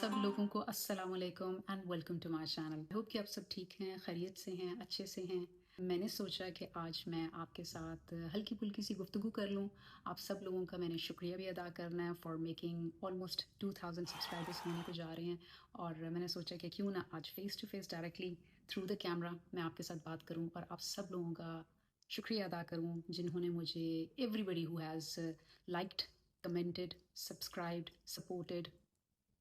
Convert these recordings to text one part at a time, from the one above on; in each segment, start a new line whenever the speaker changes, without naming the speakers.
सब लोगों को अस्सलाम वालेकुम and welcome to my channel. I hope कि आप सब ठीक हैं, खैरियत से हैं, अच्छे से हैं। मैंने सोचा कि आज मैं आपके साथ हल्की फुल्की सी गुफ्तगू कर लूं। आप सब लोगों का मैंने शुक्रिया भी अदा करना है फॉर मेकिंग ऑलमोस्ट 2000 सब्सक्राइबर्स होने को जा रहे हैं। और मैंने सोचा कि क्यों ना आज face to face directly through the camera मैं आपके साथ बात करूँ और आप सब लोगों का शुक्रिया अदा करूँ जिन्होंने मुझे, everybody who has liked, commented, subscribed, supported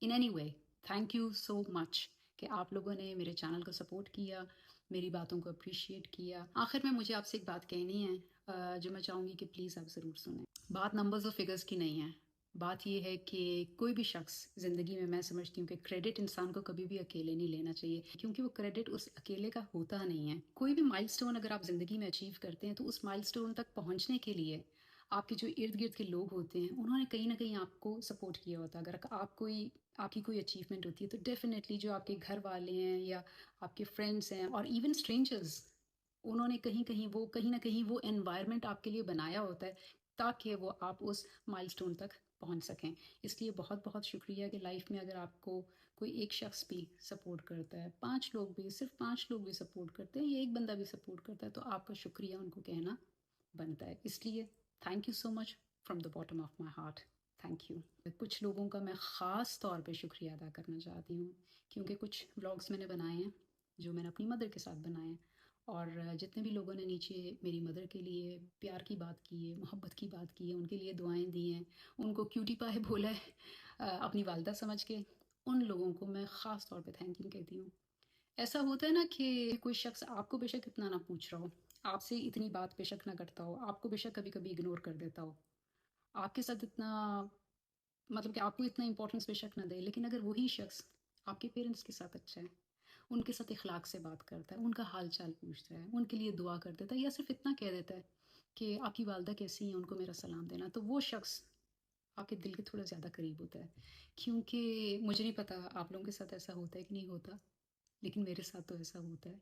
in any way. Thank you so much कि आप लोगों ने मेरे चैनल को सपोर्ट किया, मेरी बातों को अप्रिशिएट किया। आखिर में मुझे आपसे एक बात कहनी है जो मैं चाहूँगी कि प्लीज़ आप ज़रूर सुनें। बात नंबर्स और फिगर्स की नहीं है। बात यह है कि कोई भी शख्स ज़िंदगी में, मैं समझती हूँ कि क्रेडिट इंसान को कभी भी अकेले नहीं लेना चाहिए, क्योंकि वो क्रेडिट उस अकेले का होता नहीं है। कोई भी माइलस्टोन अगर आप ज़िंदगी में अचीव करते हैं तो उस माइलस्टोन तक पहुँचने के लिए आपके जो इर्द गिर्द के लोग होते हैं उन्होंने कहीं ना कहीं आपको सपोर्ट किया होता है। अगर आपकी कोई अचीवमेंट होती है तो डेफिनेटली जो आपके घर वाले हैं या आपके फ्रेंड्स हैं और इवन स्ट्रेंजर्स, उन्होंने कहीं ना कहीं वो एनवायरनमेंट आपके लिए बनाया होता है ताकि वो आप उस माइलस्टोन तक पहुंच सकें। इसलिए बहुत बहुत शुक्रिया कि लाइफ में अगर आपको कोई एक शख्स भी सपोर्ट करता है, 5 लोग भी, सिर्फ 5 लोग भी सपोर्ट करते हैं या एक बंदा भी सपोर्ट करता है, तो आपका शुक्रिया उनको कहना बनता है। इसलिए thank you so much from the bottom of my heart. Thank you. कुछ लोगों का मैं ख़ास तौर पे शुक्रिया अदा करना चाहती हूँ, क्योंकि कुछ व्लॉग्स मैंने बनाए हैं जो मैंने अपनी मदर के साथ बनाए हैं। और जितने भी लोगों ने नीचे मेरी मदर के लिए प्यार की बात की है, मोहब्बत की बात की है, उनके लिए दुआएं दी हैं, उनको क्यूटी पाए बोला है अपनी वालदा समझ के, उन लोगों को मैं ख़ास तौर पे थैंक यू कहती हूँ। ऐसा होता है ना कि कोई शख्स आपको बेशक इतना ना पूछ रहा हो, आपसे इतनी बात बेशक ना करता हो, आपको बेशक कभी कभी इग्नोर कर देता हो, आपके साथ इतना, मतलब कि आपको इतना इंपॉर्टेंस बेशक ना दे, लेकिन अगर वही शख्स आपके पेरेंट्स के साथ अच्छा है, उनके साथ इखलाक से बात करता है, उनका हाल चाल पूछता है, उनके लिए दुआ कर देता है या सिर्फ इतना कह देता है कि आपकी वालदा कैसी हैं, उनको मेरा सलाम देना, तो वो शख्स आपके दिल के थोड़ा ज़्यादा करीब होता है। क्योंकि मुझे नहीं पता आप लोगों के साथ ऐसा होता है कि नहीं होता, लेकिन मेरे साथ तो ऐसा होता है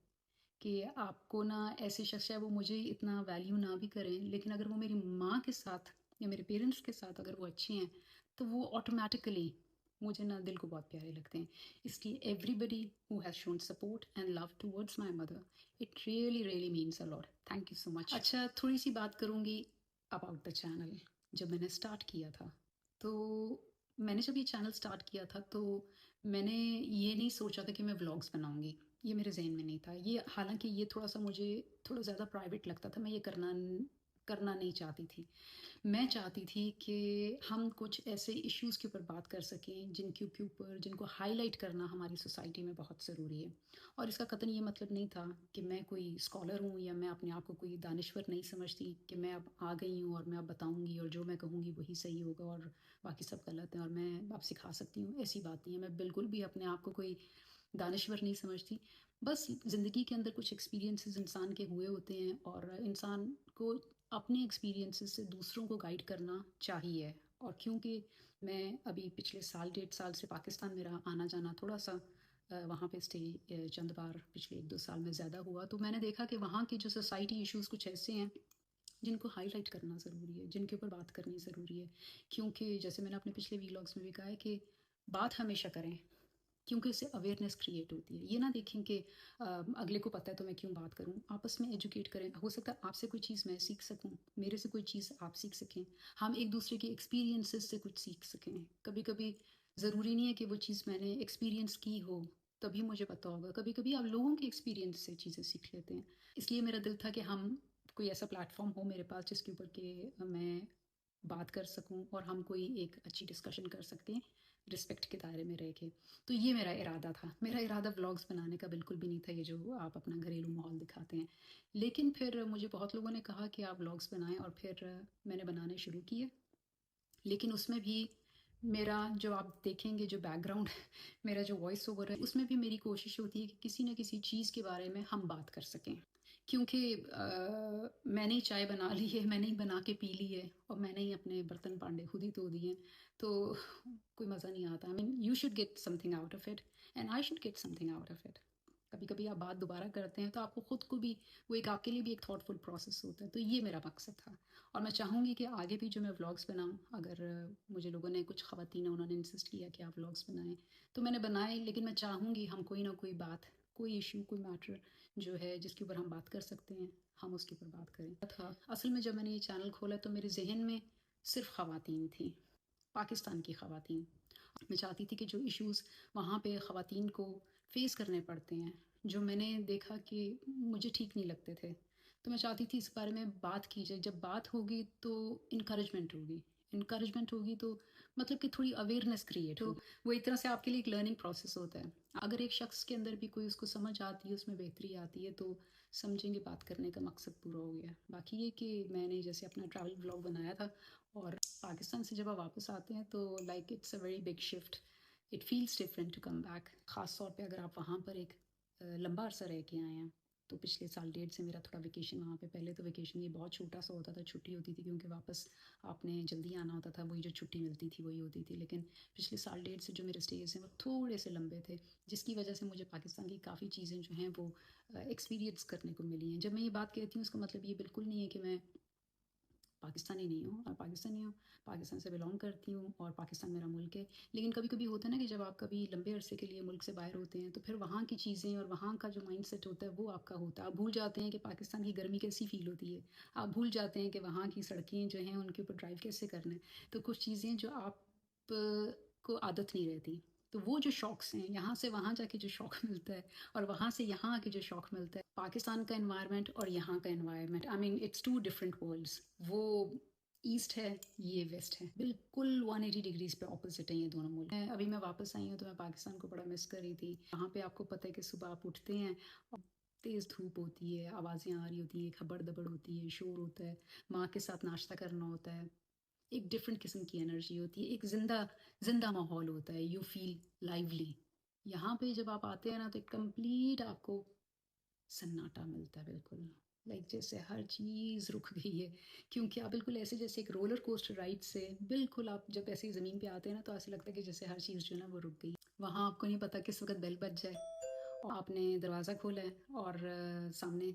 कि आपको ना, ऐसे शख्स चाहे वो मुझे इतना वैल्यू ना भी करें, लेकिन अगर वो मेरी माँ के साथ या मेरे पेरेंट्स के साथ अगर वो अच्छे हैं तो वो ऑटोमेटिकली मुझे ना दिल को बहुत प्यारे लगते हैं। इसलिए everybody who has shown support and love towards my mother, it really really means a lot. Thank you so much. अच्छा, थोड़ी सी बात करूँगी अबाउट द चैनल। जब मैंने स्टार्ट किया था तो मैंने जब ये चैनल स्टार्ट किया था तो मैंने ये नहीं सोचा था कि मैं व्लॉग्स बनाऊंगी, ये मेरे जहन में नहीं था। ये हालांकि ये थोड़ा सा मुझे थोड़ा ज़्यादा प्राइवेट लगता था, मैं ये करना नहीं चाहती थी। मैं चाहती थी कि हम कुछ ऐसे इश्यूज़ के ऊपर बात कर सकें के ऊपर जिनको हाईलाइट करना हमारी सोसाइटी में बहुत ज़रूरी है। और इसका कतई ये मतलब नहीं था कि मैं कोई स्कॉलर हूँ या मैं अपने आप को कोई दानिश्वर नहीं समझती कि मैं अब आ गई हूँ और मैं अब बताऊँगी और जो मैं कहूँगी वही सही होगा और बाकी सब गलत है और मैं अब सिखा सकती हूँ। ऐसी बात नहीं है, मैं बिल्कुल भी अपने आप को कोई दानिश्वर नहीं समझती। बस ज़िंदगी के अंदर कुछ एक्सपीरियंसेस इंसान के हुए होते हैं और इंसान को अपने एक्सपीरियंसेस से दूसरों को गाइड करना चाहिए। और क्योंकि मैं अभी पिछले साल 1.5 साल से पाकिस्तान, मेरा आना जाना थोड़ा सा वहाँ पे स्टे चंद बार पिछले 1-2 साल में ज़्यादा हुआ, तो मैंने देखा कि वहाँ के जो सोसाइटी इश्यूज़ कुछ ऐसे हैं जिनको हाईलाइट करना ज़रूरी है, जिनके ऊपर बात करनी ज़रूरी है। क्योंकि जैसे मैंने अपने पिछले वीलॉग्स में भी कहा है कि बात हमेशा करें, क्योंकि इससे अवेयरनेस क्रिएट होती है। ये ना देखें कि अगले को पता है तो मैं क्यों बात करूं। आपस में एजुकेट करें, हो सकता है आपसे कोई चीज़ मैं सीख सकूं, मेरे से कोई चीज़ आप सीख सकें, हम एक दूसरे के एक्सपीरियंसेस से कुछ सीख सकें। कभी कभी ज़रूरी नहीं है कि वो चीज़ मैंने एक्सपीरियंस की हो तभी मुझे पता होगा, कभी कभी आप लोगों के एक्सपीरियंस से चीज़ें सीख लेते हैं। इसलिए मेरा दिल था कि हम कोई ऐसा प्लेटफॉर्म हो मेरे पास जिसके ऊपर के मैं बात कर सकूं और हम कोई एक अच्छी डिस्कशन कर सकते हैं रिस्पेक्ट के दायरे में रह के। तो ये मेरा इरादा था। मेरा इरादा व्लॉग्स बनाने का बिल्कुल भी नहीं था ये जो आप अपना घरेलू माहौल दिखाते हैं। लेकिन फिर मुझे बहुत लोगों ने कहा कि आप व्लॉग्स बनाएं और फिर मैंने बनाने शुरू किए। लेकिन उसमें भी मेरा, जो आप देखेंगे जो बैकग्राउंड मेरा जो वॉइस ओवर है, उसमें भी मेरी कोशिश होती है कि किसी न किसी चीज़ के बारे में हम बात कर सकें। क्योंकि मैंने ही चाय बना ली है, मैंने ही बना के पी ली है और मैंने ही अपने बर्तन पांडे खुद ही धो दिए हैं, तो कोई मज़ा नहीं आता। I mean, you should get something out of it and I should get something out of it. कभी कभी आप बात दोबारा करते हैं तो आपको ख़ुद को भी वो एक आपके लिए भी एक थॉटफुल प्रोसेस होता है। तो ये मेरा मकसद था और मैं चाहूँगी कि आगे भी जो मैं व्लॉग्स बनाऊँ, अगर मुझे लोगों ने कुछ ख़वातीन उन्होंने इंसिस्ट किया कि आप व्लॉग्स बनाएं तो मैंने बनाए, लेकिन मैं चाहूँगी हम कोई ना कोई बात, कोई इशू, कोई मैटर जो है जिसके ऊपर हम बात कर सकते हैं, हम उसके ऊपर बात करें। था असल में जब मैंने ये चैनल खोला तो मेरे जहन में सिर्फ ख़वातीन थी, पाकिस्तान की ख़वातीन। मैं चाहती थी कि जो इश्यूज़ वहाँ पे ख़वातीन को फेस करने पड़ते हैं, जो मैंने देखा कि मुझे ठीक नहीं लगते थे, तो मैं चाहती थी इस बारे में बात की जाए। जब बात होगी तो इनकरेजमेंट होगी, इनकरेजमेंट होगी तो मतलब कि थोड़ी अवेयरनेस क्रिएट हो। वो एक तरह से आपके लिए एक लर्निंग प्रोसेस होता है। अगर एक शख्स के अंदर भी कोई उसको समझ आती है, उसमें बेहतरी आती है, तो समझेंगे बात करने का मकसद पूरा हो गया। बाकी ये कि मैंने जैसे अपना ट्रैवल ब्लॉग बनाया था और पाकिस्तान से जब आप वापस आते हैं तो like it's a very big shift, it feels different to come back. ख़ास तौर पे अगर आप वहाँ पर एक लंबा अरसा रह के आए हैं। तो पिछले साल डेढ़ से मेरा थोड़ा वेकेशन वहाँ पे, पहले तो वेकेशन ये बहुत छोटा सा होता था, छुट्टी होती थी क्योंकि वापस आपने जल्दी आना होता था, वही जो छुट्टी मिलती थी वही होती थी। लेकिन पिछले साल डेढ़ से जो मेरे स्टेज हैं वो थोड़े से लंबे थे, जिसकी वजह से मुझे पाकिस्तान की काफ़ी चीज़ें जो हैं वो एक्सपीरियंस करने को मिली हैं। जब मैं ये बात कहती हूँ उसका मतलब ये बिल्कुल नहीं है कि मैं पाकिस्तानी नहीं हूँ, और पाकिस्तानी हूँ, पाकिस्तान से बिलोंग करती हूँ और पाकिस्तान मेरा मुल्क है। लेकिन कभी कभी होता है ना कि जब आप कभी लंबे अरसे के लिए मुल्क से बाहर होते हैं तो फिर वहाँ की चीज़ें और वहाँ का जो माइंड सेट होता है वो आपका होता है। आप भूल जाते हैं कि पाकिस्तान की गर्मी कैसी फ़ील होती है, आप भूल जाते हैं कि वहाँ की सड़कें जो हैं उनके ऊपर ड्राइव कैसे करना है। तो कुछ चीज़ें जो आप को आदत नहीं रहती, तो वो जो शौक़्स हैं, यहाँ से वहाँ जाके जो शौक़ मिलता है और वहाँ से यहाँ आके जो शौक़ मिलता है, पाकिस्तान का एनवायरनमेंट और यहाँ का environment, I mean it's two different worlds. वो ईस्ट है, ये वेस्ट है, बिल्कुल 180 डिग्रीज पे ऑपोजिट है ये दोनों मुल्क। अभी मैं वापस आई हूँ तो मैं पाकिस्तान को बड़ा मिस कर रही थी। वहाँ पे आपको पता है कि सुबह आप उठते हैं और तेज़ धूप होती है, आवाज़ें आ रही होती हैं, खबड़ दबड़ होती है, शोर होता है, माँ के साथ नाश्ता करना होता है, एक डिफरेंट किस्म की एनर्जी होती है, एक जिंदा माहौल होता है, यू फील लाइवली। यहाँ पे जब आप आते हैं ना तो एक कंप्लीट आपको सन्नाटा मिलता है, बिल्कुल लाइक जैसे हर चीज़ रुक गई है। क्योंकि आप बिल्कुल ऐसे जैसे एक रोलर कोस्टर राइड से बिल्कुल आप जब ऐसे ज़मीन पे आते हैं ना तो ऐसा लगता है कि जैसे हर चीज़ जो है ना वो रुक गई। वहाँ आपको नहीं पता किस वक्त बेल बज जाए और आपने दरवाज़ा खोला है और सामने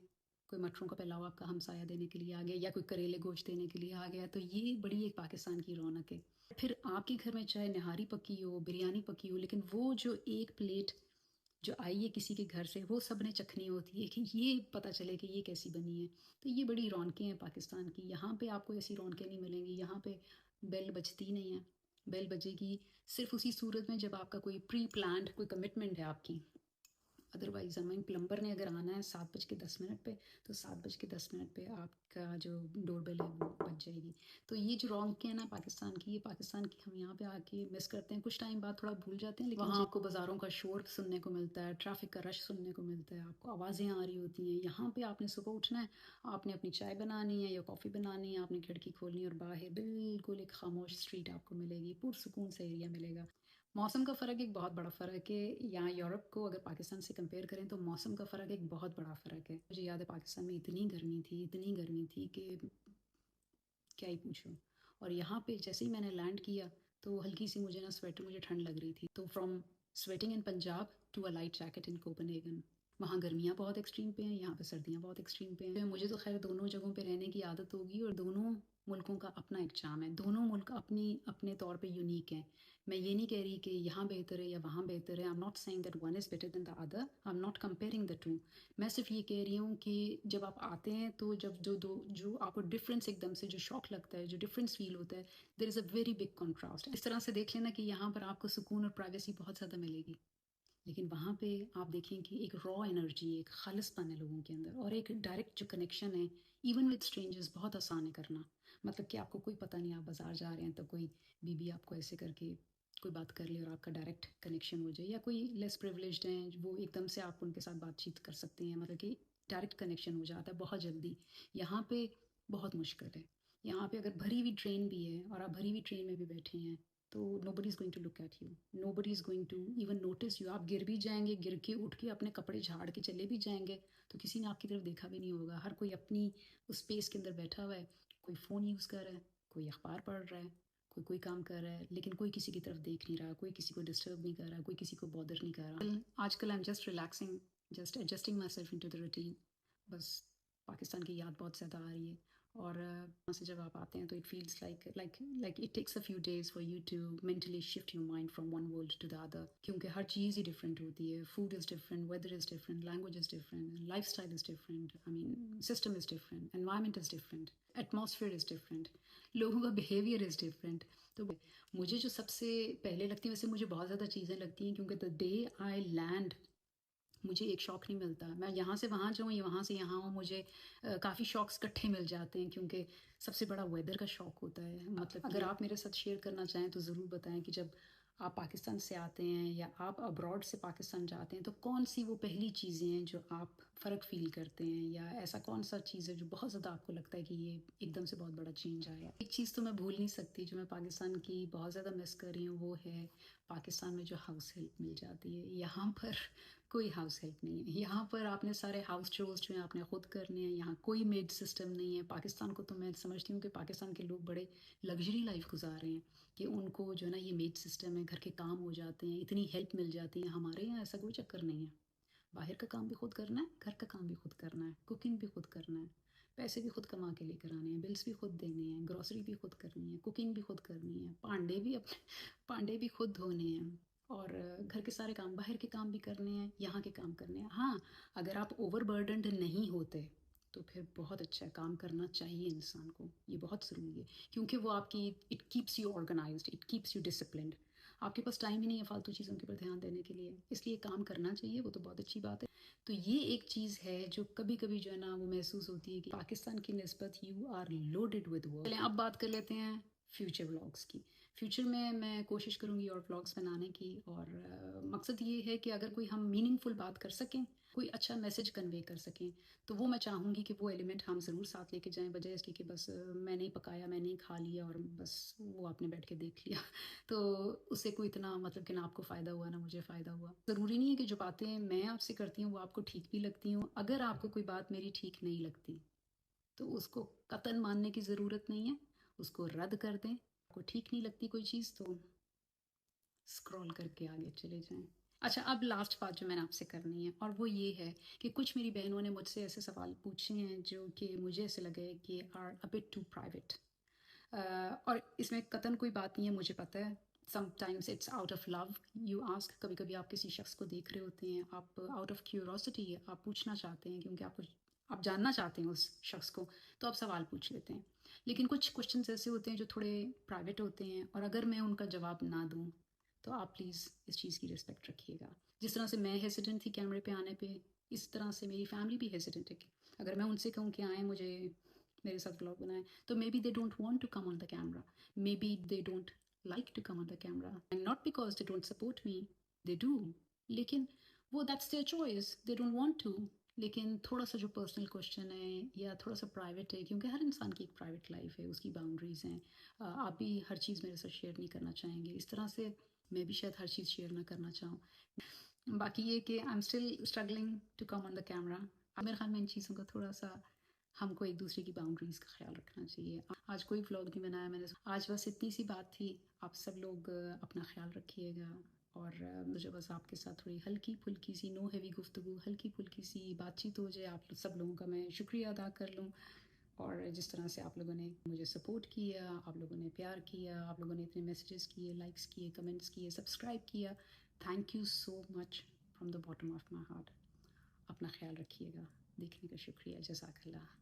कोई मटरों का फैलाव आपका हमसाया देने के लिए आ गया या कोई करेले गोश्त देने के लिए आ गया। तो ये बड़ी एक पाकिस्तान की रौनक है। फिर आपके घर में चाहे नहारी पकी हो, बिरयानी पकी हो, लेकिन वो जो एक प्लेट जो आई है किसी के घर से वो सब ने चखनी होती है कि ये पता चले कि ये कैसी बनी है। तो ये बड़ी रौनकें हैं पाकिस्तान की। यहाँ पे आपको ऐसी रौनकें नहीं मिलेंगी। यहाँ पे बेल बजती नहीं है। बेल बजेगी सिर्फ उसी सूरत में जब आपका कोई प्री प्लान्ड कोई कमिटमेंट है आपकी। अदरवाइज़ हमें प्लम्बर ने अगर आना है 7:10 पे तो 7:10 पे आपका जो डोरबेल है वो बज जाएगी। तो ये जो रौनकें हैं ना पाकिस्तान की, ये पाकिस्तान की हम यहाँ पे आके मिस करते हैं। कुछ टाइम बाद थोड़ा भूल जाते हैं, लेकिन वहाँ आपको बाज़ारों का शोर सुनने को मिलता है, ट्रैफिक का रश सुनने को मिलता है, आपको आवाज़ें आ रही होती हैं। यहाँ पे आपने सुबह उठना है, आपने अपनी चाय बनानी है या कॉफ़ी बनानी है, आपने खिड़की खोलनी है और बाहर बिल्कुल एक खामोश स्ट्रीट आपको मिलेगी, पुरसुकून सा एरिया मिलेगा। मौसम का फ़र्क एक बहुत बड़ा फ़र्क है। यहाँ यूरोप को अगर पाकिस्तान से कंपेयर करें तो मौसम का फ़र्क एक बहुत बड़ा फ़र्क है। मुझे याद है पाकिस्तान में इतनी गर्मी थी कि क्या ही पूछूं। और यहाँ पे जैसे ही मैंने लैंड किया तो हल्की सी मुझे ना स्वेटर, मुझे ठंड लग रही थी। तो from sweating in Punjab to a light jacket in Copenhagen. वहाँ गर्मियाँ बहुत एक्सट्रीम पे हैं, यहाँ पे सर्दियाँ बहुत एक्सट्रीम पे हैं। मुझे तो खैर दोनों जगहों पे रहने की आदत होगी और दोनों मुल्कों का अपना एक चार्म है। दोनों मुल्क अपनी अपने तौर पे यूनिक हैं। मैं ये नहीं कह रही कि यहाँ बेहतर है या वहाँ बेहतर है। I am not saying that one is better than the other, I am not comparing the two. मैं सिर्फ ये कह रही हूँ कि जब आप आते हैं तो जब जो आपको डिफरेंस एकदम से जो शॉक लगता है, जो डिफरेंस फील होता है, there is a very big contrast. इस तरह से देख लेना कि यहाँ पर आपको सुकून और प्राइवेसी बहुत ज़्यादा मिलेगी, लेकिन वहाँ पे आप देखें कि एक रॉ एनर्जी, एक खालिसपन है लोगों के अंदर और एक डायरेक्ट जो कनेक्शन है इवन विद स्ट्रेंजर्स बहुत आसान है करना। मतलब कि आपको कोई पता नहीं, आप बाज़ार जा रहे हैं तो कोई बीबी आपको ऐसे करके कोई बात कर ले और आपका डायरेक्ट कनेक्शन हो जाए, या कोई लेस प्रिविलेज्ड हैं वो एकदम से आप उनके साथ बातचीत कर सकते हैं, मतलब कि डायरेक्ट कनेक्शन हो जाता है बहुत जल्दी। यहाँ पे बहुत मुश्किल है। यहाँ पे अगर भरी हुई ट्रेन भी है और आप भरी हुई ट्रेन में भी बैठे हैं तो nobody is going to look at you, nobody is going to even notice you। आप गिर भी जाएंगे, गिर के उठ के अपने कपड़े झाड़ के चले भी जाएंगे तो किसी ने आपकी तरफ देखा भी नहीं होगा। हर कोई अपनी उस स्पेस के अंदर बैठा हुआ है, कोई फ़ोन यूज़ कर रहा है, कोई अखबार पढ़ रहा है, कोई काम कर रहा है, लेकिन कोई किसी की तरफ देख नहीं रहा, कोई किसी को डिस्टर्ब नहीं कर रहा, कोई किसी को बॉदर नहीं कर रहा। आजकल I am just relaxing just adjusting myself into the routine. बस पाकिस्तान की याद बहुत ज़्यादा आ रही है। और वहाँ से जब आप आते हैं तो it feels like it takes a few days for you to mentally shift your mind from one world to the other, क्योंकि हर चीज़ ही डिफरेंट होती है। Food is different, weather is different, language is different, lifestyle is different, I mean system is different, environment is different, atmosphere is different, लोगों का behaviour is different. तो मुझे जो सबसे पहले लगती है, वैसे मुझे बहुत ज़्यादा चीज़ें लगती हैं, क्योंकि द डे आई लैंड मुझे एक शौक़ नहीं मिलता। मैं यहाँ से वहाँ जाऊँ या वहाँ से यहाँ हूँ, मुझे काफ़ी शौक़ इकट्ठे मिल जाते हैं, क्योंकि सबसे बड़ा वेदर का शौक़ होता है। मतलब अगर आप मेरे साथ शेयर करना चाहें तो ज़रूर बताएं कि जब आप पाकिस्तान से आते हैं या आप अब्रॉड से पाकिस्तान जाते हैं तो कौन सी वो पहली चीज़ें हैं जो आप फ़र्क फ़ील करते हैं, या ऐसा कौन सा चीज़ है जो बहुत ज़्यादा आपको लगता है कि ये एकदम से बहुत बड़ा चेंज आया। एक चीज़ तो मैं भूल नहीं सकती जो मैं पाकिस्तान की बहुत ज़्यादा मिस कर रही हूँ, वो है पाकिस्तान में जो हाउस हेल्प मिल जाती है। यहाँ पर कोई हाउस हेल्प नहीं है। यहाँ पर आपने सारे हाउस चोर्स जो हैं आपने ख़ुद करने हैं। यहाँ कोई मेड सिस्टम नहीं है। पाकिस्तान को तो मैं समझती हूँ कि पाकिस्तान के लोग बड़े लग्जरी लाइफ गुजार रहे हैं कि उनको जो है ना ये मेड सिस्टम है, घर के काम हो जाते हैं, इतनी हेल्प मिल जाती है। हमारे यहाँ ऐसा कोई चक्कर नहीं है। बाहर का काम भी खुद करना है, घर का काम भी खुद करना है, कुकिंग भी खुद करना है, पैसे भी खुद कमा के लेकर आने हैं, बिल्स भी खुद देने हैं, ग्रॉसरी भी खुद करनी है, कुकिंग भी खुद करनी है, पांडे भी खुद धोने हैं, और घर के सारे काम, बाहर के काम भी करने हैं, यहाँ के काम करने हैं। हाँ, अगर आप ओवरबर्डनड नहीं होते तो फिर बहुत अच्छा काम करना चाहिए इंसान को। ये बहुत ज़रूरी है, क्योंकि वो आपकी it keeps you organised, it keeps you disciplined. आपके पास टाइम ही नहीं है फालतू चीज़ों के ऊपर ध्यान देने के लिए, इसलिए काम करना चाहिए, वो तो बहुत अच्छी बात है। तो ये एक चीज़ है जो कभी कभी जो है ना वो महसूस होती है कि पाकिस्तान की निस्बत you are loaded with work. चलें अब बात कर लेते हैं फ्यूचर व्लॉग्स की। फ्यूचर में मैं कोशिश करूँगी और व्लॉग्स बनाने की, और मकसद ये है कि अगर कोई हम मीनिंगफुल बात कर सकें, कोई अच्छा मैसेज कन्वे कर सकें, तो वो मैं चाहूँगी कि वो एलिमेंट हम ज़रूर साथ लेके जाएं, बजाय इसके कि बस मैंने ही पकाया, मैंने ही खा लिया और बस वो आपने बैठ के देख लिया। तो उससे कोई इतना मतलब कि ना आपको फ़ायदा हुआ ना मुझे फ़ायदा हुआ। ज़रूरी नहीं है कि जो बातें मैं आपसे करती हूँ वो आपको ठीक भी लगती हूँ। अगर आपको कोई बात मेरी ठीक नहीं लगती तो उसको कतन मानने की ज़रूरत नहीं है, उसको रद्द कर दें। आपको ठीक नहीं लगती कोई चीज़ तो स्क्रॉल करके आगे चले जाएं। अच्छा, अब लास्ट बात जो मैंने आपसे करनी है, और वो ये है कि कुछ मेरी बहनों ने मुझसे ऐसे सवाल पूछे हैं जो कि मुझे ऐसे लगे कि are a bit too private. और इसमें कतन कोई बात नहीं है, मुझे पता है। Sometimes it's out of love you ask. कभी कभी आप किसी शख्स को देख रहे होते हैं, आप आउट ऑफ क्यूरोसिटी आप पूछना चाहते हैं, क्योंकि आप जानना चाहते हैं उस शख्स को, तो आप सवाल पूछ लेते हैं। लेकिन कुछ क्वेश्चंस ऐसे होते हैं जो थोड़े प्राइवेट होते हैं, और अगर मैं उनका जवाब ना दूँ तो आप प्लीज़ इस चीज़ की रिस्पेक्ट रखिएगा। जिस तरह से मैं हेसिडेंट थी कैमरे पे आने पे, इस तरह से मेरी फैमिली भी हेसिडेंट है। अगर मैं उनसे कहूँ कि आएँ मुझे मेरे साथ ब्लॉग बनाएं, तो maybe they don't want to come on the camera, maybe they don't like to come on the camera, and not because they don't support me, they do, लेकिन वो that's their choice, they don't want to। लेकिन थोड़ा सा जो personal question है या थोड़ा सा प्राइवेट है, क्योंकि हर इंसान की एक प्राइवेट लाइफ है, उसकी बाउंड्रीज़ हैं। आप भी हर चीज़ मेरे साथ शेयर नहीं करना चाहेंगे, इस तरह से मैं भी शायद हर चीज़ शेयर ना करना चाहूँ। बाकी ये कि I am still struggling to come on the camera. मेरे ख्याल में इन चीज़ों का थोड़ा सा हमको एक दूसरे की बाउंड्रीज़ का ख्याल रखना चाहिए। आज कोई व्लॉग नहीं बनाया मैंने, आज बस इतनी सी बात थी। आप सब लोग अपना ख्याल रखिएगा, और मुझे बस आपके साथ थोड़ी हल्की फुल्की सी, नो हैवी गुफ्तगू, हल्की फुल्की सी बातचीत हो जाए। आप सब लोगों का मैं शुक्रिया अदा कर लूँ, और जिस तरह से आप लोगों ने मुझे सपोर्ट किया, आप लोगों ने प्यार किया, आप लोगों ने इतने मैसेजेस किए, लाइक्स किए, कमेंट्स किए, सब्सक्राइब किया, thank you so much from the bottom of my heart. अपना ख्याल रखिएगा। देखने का शुक्रिया। जज़ाकल्लाह।